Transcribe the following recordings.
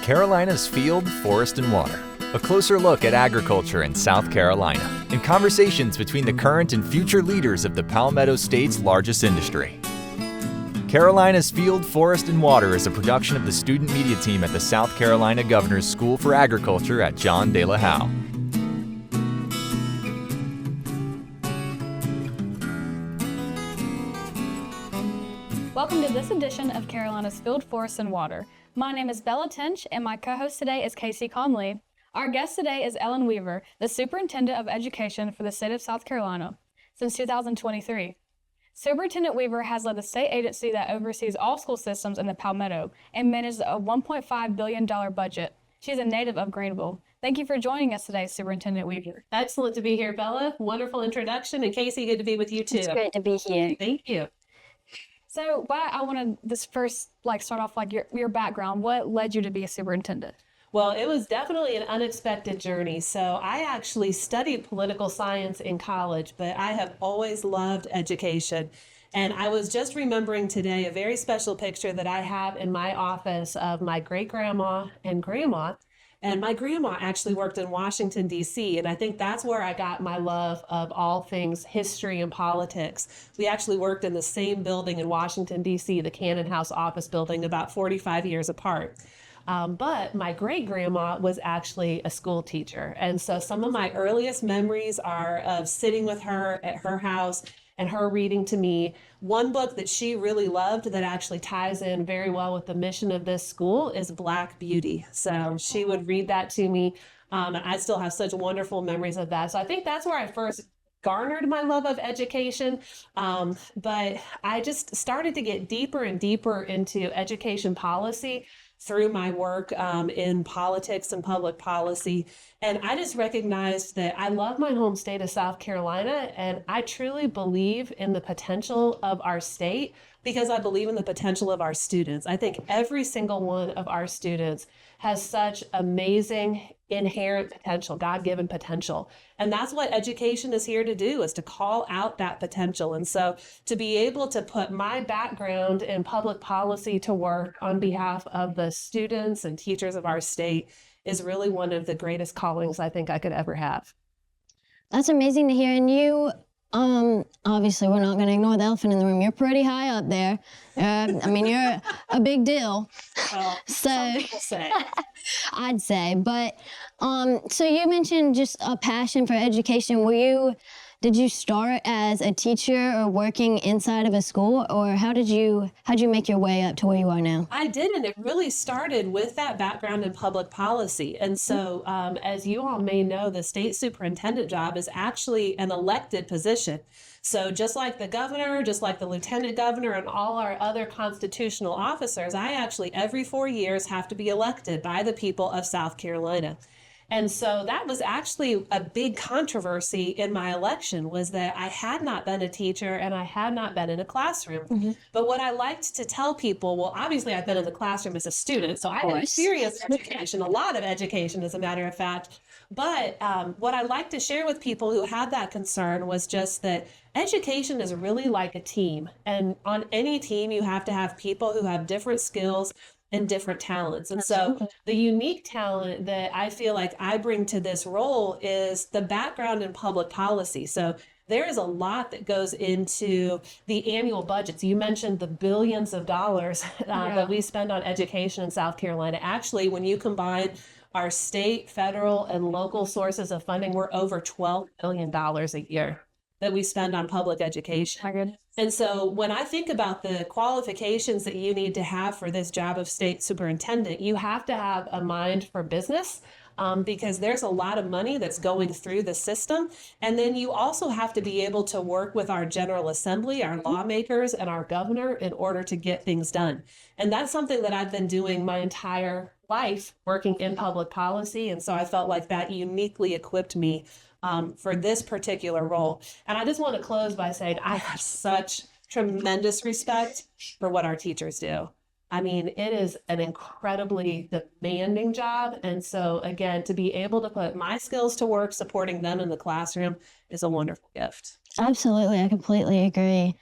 Carolina's Field, Forest, and Water. A closer look at agriculture in South Carolina and conversations between the current and future leaders of the Palmetto State's largest industry. Carolina's Field, Forest, and Water is a production of the student media team at the South Carolina Governor's School for Agriculture at John De La Howe. Welcome to this edition of Carolina's Field, Forest, and Water. My name is Bella Tench, and my co-host today is Casey Connolly. Our guest today is Ellen Weaver, the Superintendent of Education for the state of South Carolina since 2023. Superintendent Weaver has led the state agency that oversees all school systems in the Palmetto and manages a $1.5 billion budget. She's a native of Greenville. Thank you for joining us today, Superintendent Weaver. Excellent to be here, Bella. Wonderful introduction. And Casey, good to be with you too. It's great to be here. Thank you. So I wanted this first start off your background. What led you to be a superintendent? Well, it was definitely an unexpected journey. So I actually studied political science in college, but I have always loved education. And I was just remembering today a very special picture that I have in my office of my great-grandma and grandma. And my grandma actually worked in Washington, D.C., and I think that's where I got my love of all things history and politics. We actually worked in the same building in Washington, D.C., the Cannon House office building, about 45 years apart. But my great-grandma was actually a school teacher. And so some of my earliest memories are of sitting with her at her house and her reading to me. One book that she really loved that actually ties in very well with the mission of this school is Black Beauty. So she would read that to me. And I still have such wonderful memories of that. So I think that's where I first garnered my love of education. But I just started to get deeper and deeper into education policy through my work in politics and public policy. And I just recognized that I love my home state of South Carolina, and I truly believe in the potential of our state because I believe in the potential of our students. I think every single one of our students has such amazing inherent potential, God-given potential. And that's what education is here to do, is to call out that potential. And so to be able to put my background in public policy to work on behalf of the students and teachers of our state is really one of the greatest callings I think I could ever have. That's amazing to hear. And you, obviously we're not going to ignore the elephant in the room. You're pretty high up there. You're a big deal. Well, so some people say. I'd say, but so you mentioned just a passion for education. Did you start as a teacher or working inside of a school, or how'd you make your way up to where you are now? I did, and it really started with that background in public policy. And so, as you all may know, the state superintendent job is actually an elected position. So just like the governor, just like the lieutenant governor, and all our other constitutional officers, I actually every 4 years have to be elected by the people of South Carolina. And so that was actually a big controversy in my election, was that I had not been a teacher and I had not been in a classroom. Mm-hmm. But what I liked to tell people, well, obviously I've been in the classroom as a student, so I had serious education, a lot of education as a matter of fact. But what I like to share with people who had that concern was just that education is really like a team. And on any team, you have to have people who have different skills and different talents. And so the unique talent that I feel like I bring to this role is the background in public policy. So there is a lot that goes into the annual budgets. You mentioned the billions of dollars that we spend on education in South Carolina. Actually, when you combine our state, federal, and local sources of funding, we're over $12 billion a year that we spend on public education. And so when I think about the qualifications that you need to have for this job of state superintendent, you have to have a mind for business because there's a lot of money that's going through the system. And then you also have to be able to work with our General Assembly, our lawmakers, and our governor in order to get things done. And that's something that I've been doing my entire life, working in public policy. And so I felt like that uniquely equipped me for this particular role. And I just want to close by saying I have such tremendous respect for what our teachers do. I mean, it is an incredibly demanding job. And so again, to be able to put my skills to work supporting them in the classroom is a wonderful gift. Absolutely. I completely agree.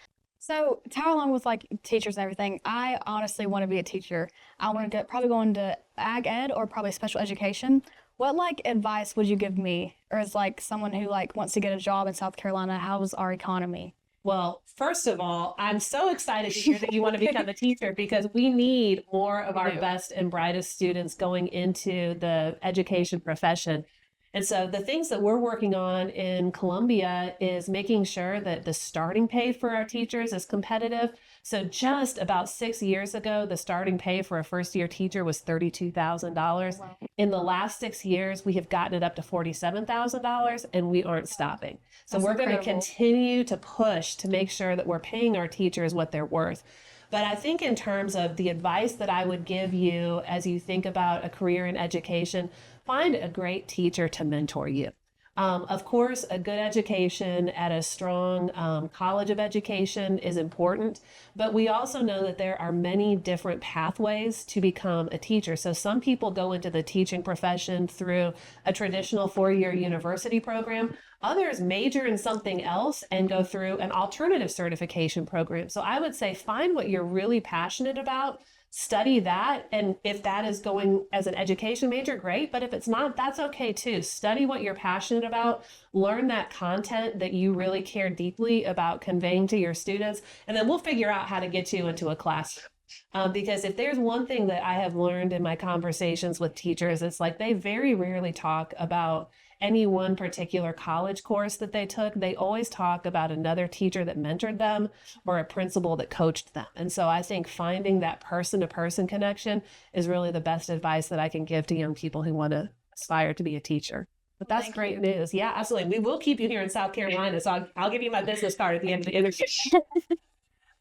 So, to go along with like teachers and everything, I honestly want to be a teacher. I want to get probably go into ag ed or probably special education. What like advice would you give me, or as like someone who like wants to get a job in South Carolina? How's our economy? Well, first of all, I'm so excited to hear that you want to become a teacher because we need more of our best and brightest students going into the education profession. And so the things that we're working on in Columbia is making sure that the starting pay for our teachers is competitive. So just about 6 years ago, the starting pay for a first year teacher was $32,000. Wow. In the last 6 years, we have gotten it up to $47,000 and we aren't stopping. So we're going to continue to push to make sure that we're paying our teachers what they're worth. But I think in terms of the advice that I would give you as you think about a career in education, find a great teacher to mentor you. Of course, a good education at a strong college of education is important, but we also know that there are many different pathways to become a teacher. So some people go into the teaching profession through a traditional 4-year university program. Others major in something else and go through an alternative certification program. So I would say find what you're really passionate about, study that. And if that is going as an education major, great. But if it's not, that's okay too. Study what you're passionate about, learn that content that you really care deeply about conveying to your students, and then we'll figure out how to get you into a classroom. Because if there's one thing that I have learned in my conversations with teachers, it's like they very rarely talk about any one particular college course that they took. They always talk about another teacher that mentored them or a principal that coached them. And so I think finding that person-to-person connection is really the best advice that I can give to young people who want to aspire to be a teacher. But that's great news. Yeah, absolutely. We will keep you here in South Carolina. So I'll give you my business card at the end of the interview.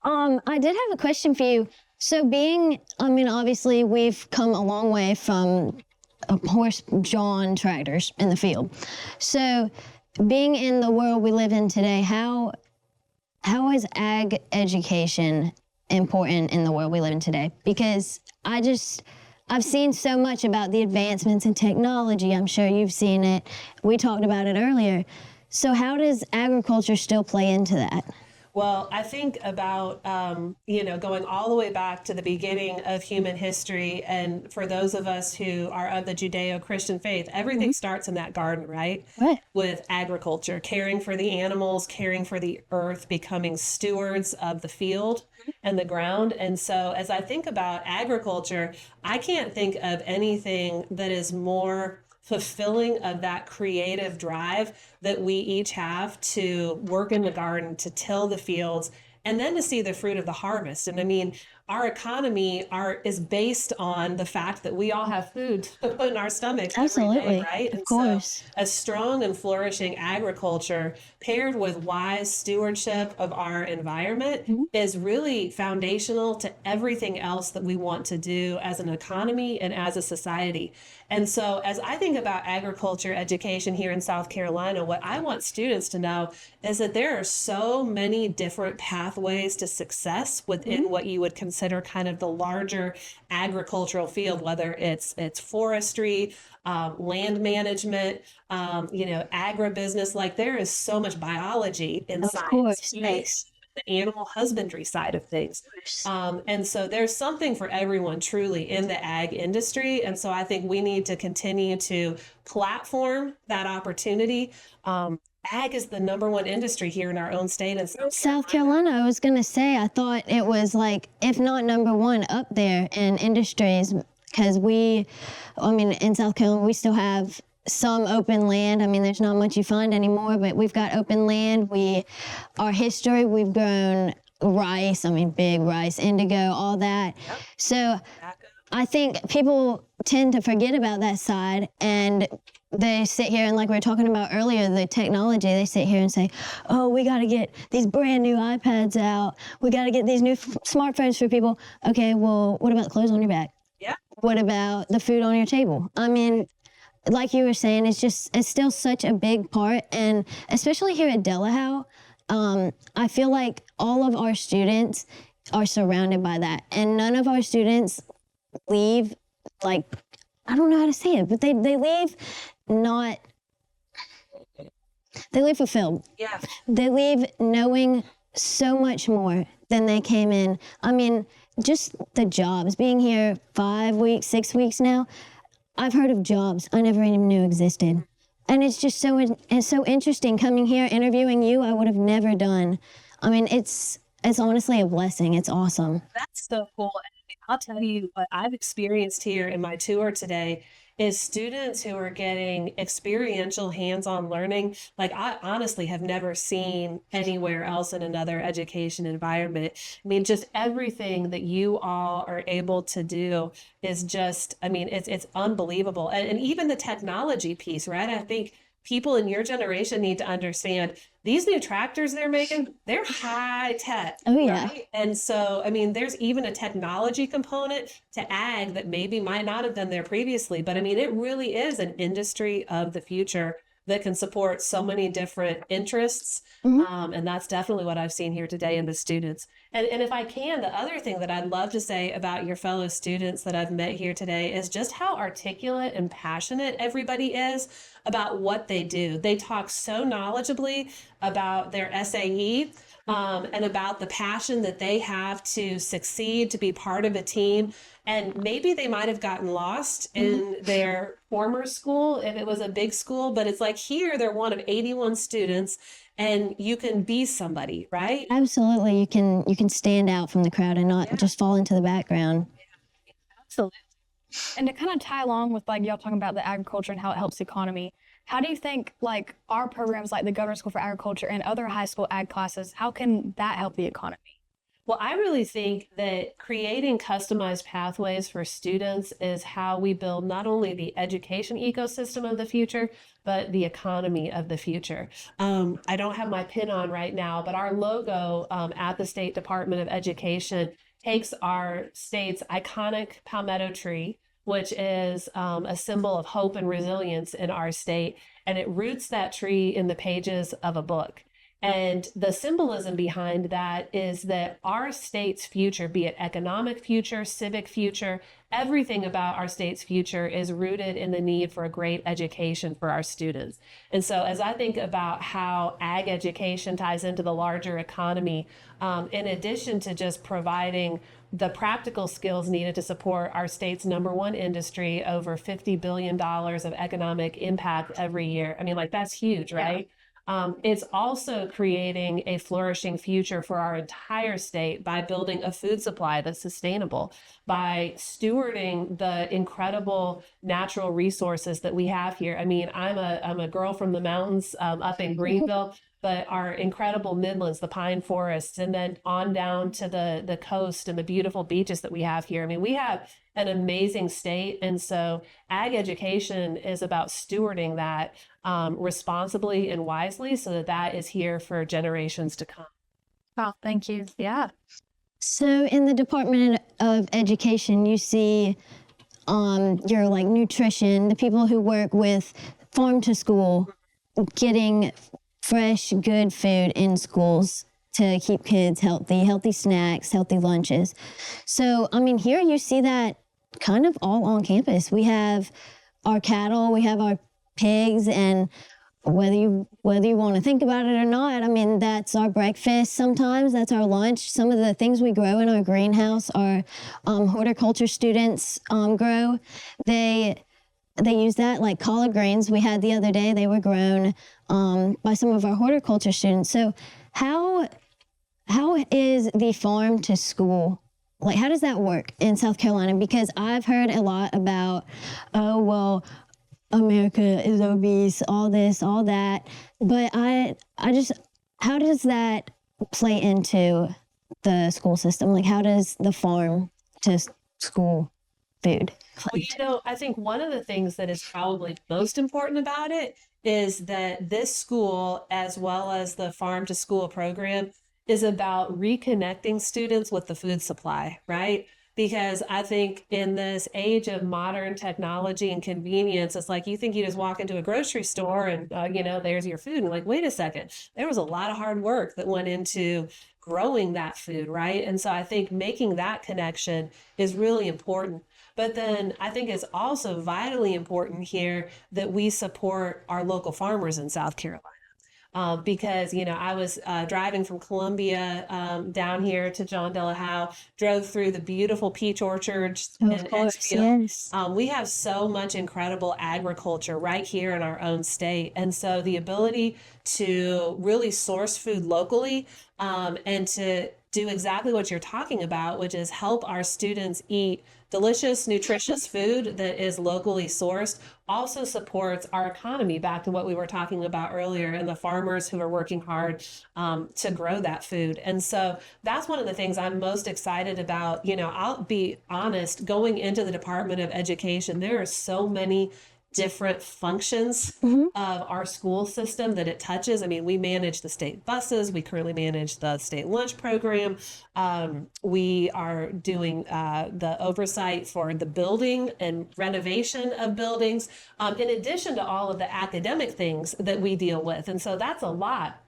I did have a question for you. So obviously we've come a long way from horse-drawn tractors in the field. So being in the world we live in today, how is ag education important in the world we live in today? Because I've seen so much about the advancements in technology. I'm sure you've seen it. We talked about it earlier. So how does agriculture still play into that? Well, I think about, going all the way back to the beginning of human history. And for those of us who are of the Judeo-Christian faith, everything starts in that garden, right? Right. With agriculture, caring for the animals, caring for the earth, becoming stewards of the field and the ground. And so as I think about agriculture, I can't think of anything that is more fulfilling of that creative drive that we each have to work in the garden, to till the fields, and then to see the fruit of the harvest. And I mean, our economy is based on the fact that we all have food to put in our stomachs. Absolutely, every day, right? Of course. So a strong and flourishing agriculture paired with wise stewardship of our environment is really foundational to everything else that we want to do as an economy and as a society. And so as I think about agriculture education here in South Carolina, what I want students to know is that there are so many different pathways to success within what you would consider kind of the larger agricultural field, whether it's forestry, land management, agribusiness. Like there is so much biology in Of science. course, Right? yes. The animal husbandry side of things. And so there's something for everyone truly in the ag industry. And so I think we need to continue to platform that opportunity. Ag is the #1 industry here in our own state. And South Carolina, I was going to say, I thought it was like, if not #1 up there in industries, because in South Carolina, we still have some open land. I mean, there's not much you find anymore, but we've got open land. Our history, we've grown rice, big rice, indigo, all that. Yep. So I think people tend to forget about that side, and they sit here and, like we were talking about earlier, the technology, they sit here and say, oh, we got to get these brand new iPads out. We got to get these new smartphones for people. Okay, well, what about the clothes on your back? Yeah. What about the food on your table? Like you were saying, it's still such a big part. And especially here at Delahow, I feel like all of our students are surrounded by that. And none of our students leave, I don't know how to say it, but they leave they leave fulfilled. Yeah. They leave knowing so much more than they came in. I mean, just the jobs, being here 5 weeks, 6 weeks now, I've heard of jobs I never even knew existed. And it's just it's so interesting coming here, interviewing you. I would have never done. I mean, it's honestly a blessing. It's awesome. That's so cool. And I'll tell you what I've experienced here in my tour today is students who are getting experiential hands-on learning like I honestly have never seen anywhere else in another education environment. I mean, just everything that you all are able to do is just, I mean, it's unbelievable. And even the technology piece, right? I think people in your generation need to understand these new tractors they're making, they're high tech. Oh, yeah. Right? And so, I mean, there's even a technology component to ag that maybe might not have been there previously. But I mean, it really is an industry of the future that can support so many different interests. And that's definitely what I've seen here today in the students. And if I can, the other thing that I'd love to say about your fellow students that I've met here today is just how articulate and passionate everybody is about what they do. They talk so knowledgeably about their SAE and about the passion that they have to succeed, to be part of a team. And maybe they might have gotten lost in their former school if it was a big school, but it's like here they're one of 81 students and you can be somebody, right? Absolutely. You can stand out from the crowd and not just fall into the background. Absolutely. And to kind of tie along with like y'all talking about the agriculture and how it helps the economy, how do you think like our programs like the Governor's School for Agriculture and other high school ag classes, how can that help the economy? Well, I really think that creating customized pathways for students is how we build not only the education ecosystem of the future, but the economy of the future. I don't have my pin on right now, but our logo at the State Department of Education takes our state's iconic palmetto tree, which is a symbol of hope and resilience in our state, and it roots that tree in the pages of a book. And the symbolism behind that is that our state's future, be it economic future, civic future, everything about our state's future is rooted in the need for a great education for our students. And so as I think about how ag education ties into the larger economy, in addition to just providing the practical skills needed to support our state's #1 industry, over $50 billion of economic impact every year. I mean, like that's huge, right? Yeah. It's also creating a flourishing future for our entire state by building a food supply that's sustainable, by stewarding the incredible natural resources that we have here. I mean, I'm a girl from the mountains up in Greenville, but our incredible Midlands, the pine forests, and then on down to the coast and the beautiful beaches that we have here. I mean, we have an amazing state. And so ag education is about stewarding that responsibly and wisely so that that is here for generations to come. Oh, thank you. Yeah. So in the Department of Education, you see your like nutrition, the people who work with farm to school, getting fresh, good food in schools to keep kids healthy snacks, healthy lunches. So, I mean, here you see that kind of all on campus. We have our cattle, we have our pigs, and whether you want to think about it or not, I mean, that's our breakfast sometimes, that's our lunch. Some of the things we grow in our greenhouse, our horticulture students grow. They use that, like collard greens we had the other day, they were grown by some of our horticulture students. So how is the farm to school, like how does that work in South Carolina? Because I've heard a lot about, oh, well, America is obese, all this, all that. But I just, how does that play into the school system? Like how does the farm to school food play? Well, I think one of the things that is probably most important about it is that this school, as well as the farm to school program, is about reconnecting students with the food supply, right? Because I think in this age of modern technology and convenience, it's like you think you just walk into a grocery store and, there's your food. And like, wait a second, there was a lot of hard work that went into growing that food, right? And so I think making that connection is really important. But then I think it's also vitally important here that we support our local farmers in South Carolina. because, I was driving from Columbia down here to John Delahowe, drove through the beautiful peach orchards in Edgefield. Yes. We have so much incredible agriculture right here in our own state. And so the ability to really source food locally and to do exactly what you're talking about, which is help our students eat delicious, nutritious food that is locally sourced, also supports our economy, back to what we were talking about earlier, and the farmers who are working hard to grow that food. And so that's one of the things I'm most excited about. I'll be honest, going into the Department of Education, there are so many different functions of our school system that it touches. I mean, we manage the state buses. We currently manage the state lunch program. We are doing the oversight for the building and renovation of buildings, in addition to all of the academic things that we deal with. And so that's a lot.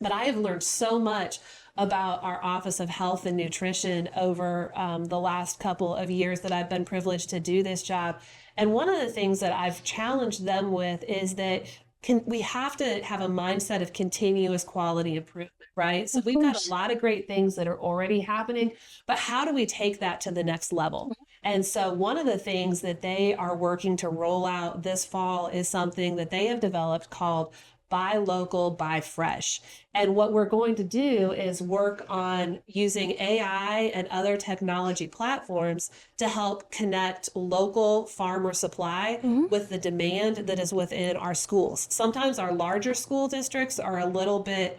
But I have learned so much about our Office of Health and Nutrition over the last couple of years that I've been privileged to do this job. And one of the things that I've challenged them with is that we have to have a mindset of continuous quality improvement, right? So we've got a lot of great things that are already happening, but how do we take that to the next level? And so one of the things that they are working to roll out this fall is something that they have developed called Buy Local, Buy Fresh. And what we're going to do is work on using AI and other technology platforms to help connect local farmer supply with the demand that is within our schools. Sometimes our larger school districts are a little bit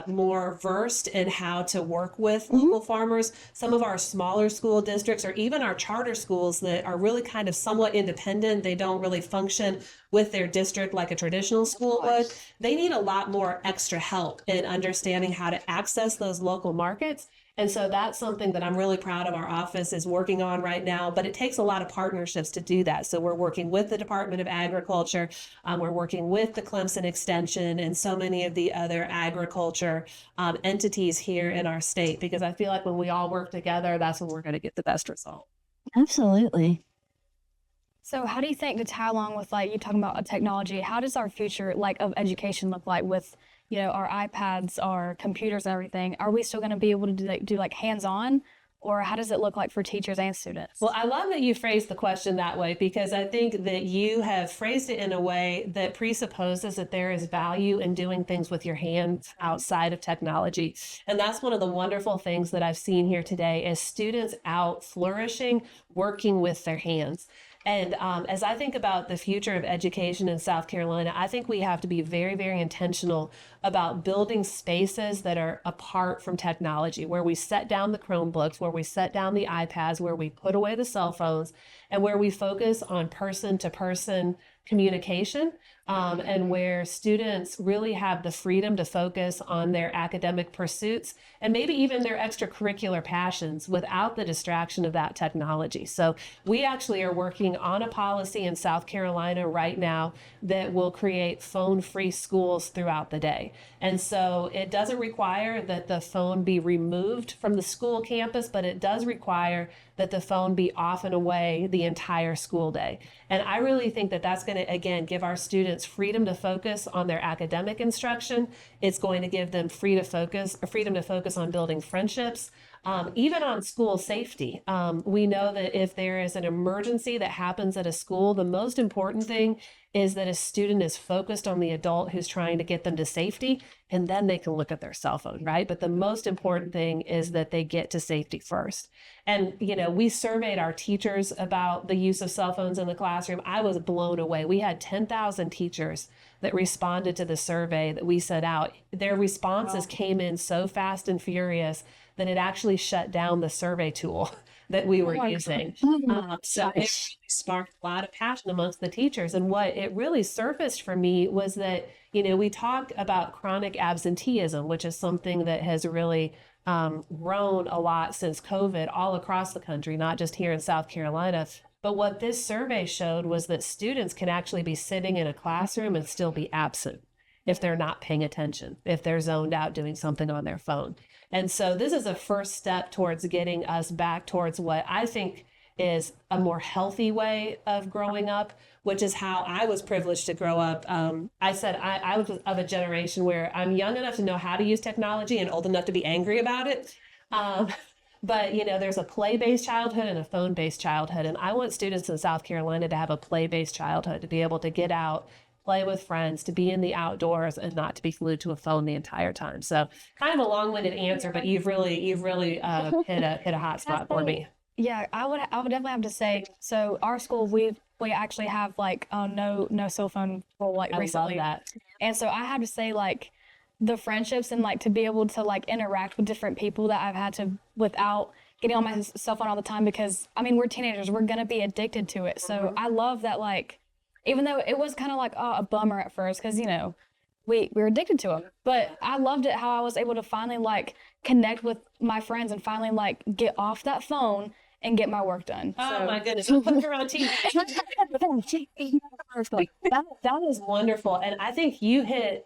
more versed in how to work with local farmers. Some of our smaller school districts, or even our charter schools that are really kind of somewhat independent, they don't really function with their district like a traditional school would. They need a lot more extra help in understanding how to access those local markets. And so that's something that I'm really proud of our office is working on right now, but it takes a lot of partnerships to do that. So we're working with the Department of Agriculture, we're working with the Clemson Extension and so many of the other agriculture entities here in our state, because I feel like when we all work together, that's when we're going to get the best result. Absolutely. So how do you think, to tie along with you talking about technology, how does our future of education look like with our iPads, our computers, and everything? Are we still going to be able to do hands-on, or how does it look like for teachers and students? Well, I love that you phrased the question that way, because I think that you have phrased it in a way that presupposes that there is value in doing things with your hands outside of technology. And that's one of the wonderful things that I've seen here today is students out flourishing, working with their hands. And as I think about the future of education in South Carolina, I think we have to be very, very intentional about building spaces that are apart from technology, where we set down the Chromebooks, where we set down the iPads, where we put away the cell phones, and where we focus on person-to-person communication, and where students really have the freedom to focus on their academic pursuits and maybe even their extracurricular passions without the distraction of that technology. So we actually are working on a policy in South Carolina right now that will create phone-free schools throughout the day. And so it doesn't require that the phone be removed from the school campus, but it does require that the phone be off and away the entire school day. And I really think that that's going to, again, give our students freedom to focus on their academic instruction. It's going to give them freedom to focus on building friendships, even on school safety. We know that if there is an emergency that happens at a school, the most important thing is that a student is focused on the adult who's trying to get them to safety, and then they can look at their cell phone, right? But the most important thing is that they get to safety first. And, we surveyed our teachers about the use of cell phones in the classroom. I was blown away. We had 10,000 teachers that responded to the survey that we sent out. Their responses came in so fast and furious that it actually shut down the survey tool that we were using. So it really sparked a lot of passion amongst the teachers. And what it really surfaced for me was that, we talk about chronic absenteeism, which is something that has really grown a lot since COVID all across the country, not just here in South Carolina. But what this survey showed was that students can actually be sitting in a classroom and still be absent if they're not paying attention, if they're zoned out doing something on their phone. And so this is a first step towards getting us back towards what I think is a more healthy way of growing up, which is how I was privileged to grow up. I said I was of a generation where I'm young enough to know how to use technology and old enough to be angry about it. But, there's a play-based childhood and a phone-based childhood. And I want students in South Carolina to have a play-based childhood, to be able to get out, play with friends, to be in the outdoors and not to be glued to a phone the entire time. So kind of a long-winded answer, but you've really hit a hot spot for me. Yeah, I would definitely have to say, so our school, we actually have like no cell phone for like recently. I love that. And so I have to say, like, the friendships and like to be able to like interact with different people that I've had to without getting on my cell phone all the time, because I mean, we're teenagers, we're gonna be addicted to it. So I love that, like, even though it was kind of like a bummer at first, because we were addicted to them, but I loved it how I was able to finally like connect with my friends and finally like get off that phone and get my work done. Oh my goodness, put her on TV. That is wonderful, and I think you hit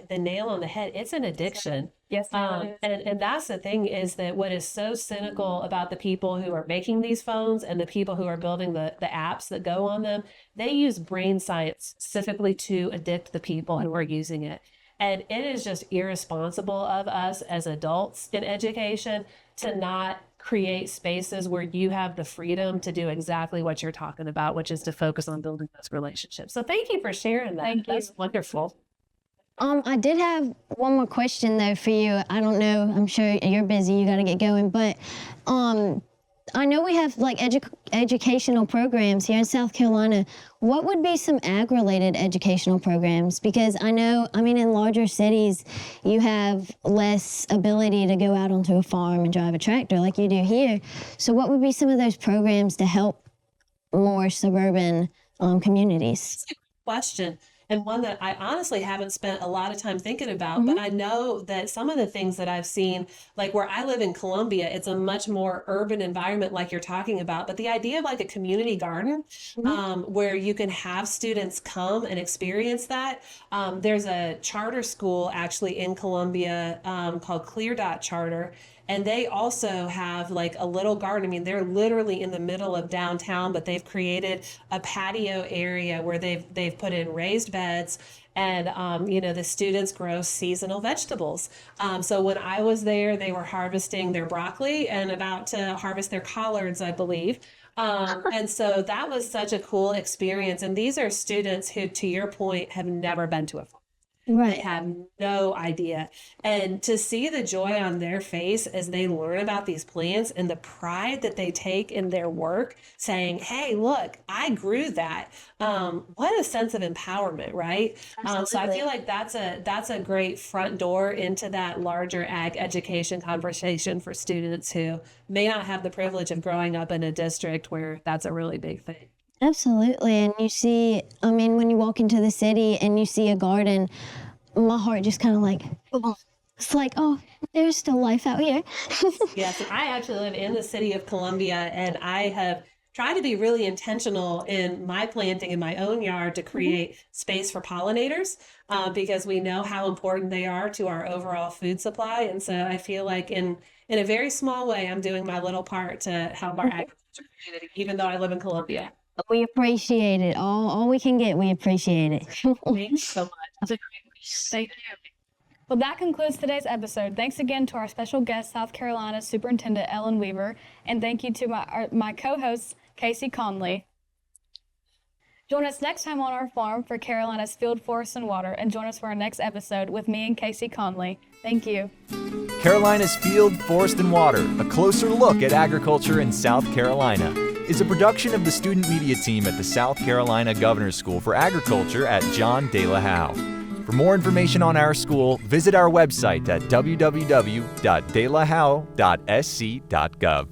the nail on the head. It's an addiction. Yes, and that's the thing, is that what is so cynical about the people who are making these phones and the people who are building the apps that go on them, they use brain science specifically to addict the people who are using it. And it is just irresponsible of us as adults in education to not create spaces where you have the freedom to do exactly what you're talking about, which is to focus on building those relationships. So thank you for sharing that. Thank you. That's wonderful. I did have one more question though for you. I don't know, I'm sure you're busy, you gotta get going, but I know we have like educational programs here in South Carolina. What would be some ag-related educational programs? Because I know, in larger cities, you have less ability to go out onto a farm and drive a tractor like you do here. So what would be some of those programs to help more suburban communities? Question. And one that I honestly haven't spent a lot of time thinking about, but I know that some of the things that I've seen, like where I live in Columbia, it's a much more urban environment like you're talking about. But the idea of like a community garden where you can have students come and experience that. There's a charter school actually in Columbia called Clear Dot Charter. And they also have like a little garden. They're literally in the middle of downtown, but they've created a patio area where they've put in raised beds, and the students grow seasonal vegetables. So when I was there, they were harvesting their broccoli and about to harvest their collards, I believe. And so that was such a cool experience. And these are students who, to your point, have never been to a farm. Right. They have no idea. And to see the joy on their face as they learn about these plants and the pride that they take in their work, saying, hey, look, I grew that. What a sense of empowerment, right? So I feel like that's a great front door into that larger ag education conversation for students who may not have the privilege of growing up in a district where that's a really big thing. Absolutely. And you see, when you walk into the city and you see a garden, my heart just kind of like, it's like, oh, there's still life out here. Yes, I actually live in the city of Columbia, and I have tried to be really intentional in my planting in my own yard to create space for pollinators because we know how important they are to our overall food supply. And so I feel like in a very small way, I'm doing my little part to help our agriculture community, even though I live in Columbia. We appreciate it. All we can get, we appreciate it. Thanks so much. That's a great question. Thank you. Well, that concludes today's episode. Thanks again to our special guest, South Carolina Superintendent Ellen Weaver, and thank you to my co-host, Casey Connolly. Join us next time on our farm for Carolina's Field, Forest, and Water, and join us for our next episode with me and Casey Connolly. Thank you. Carolina's Field, Forest, and Water, a closer look at agriculture in South Carolina, is a production of the student media team at the South Carolina Governor's School for Agriculture at John De La Howe. For more information on our school, visit our website at www.delahowe.sc.gov.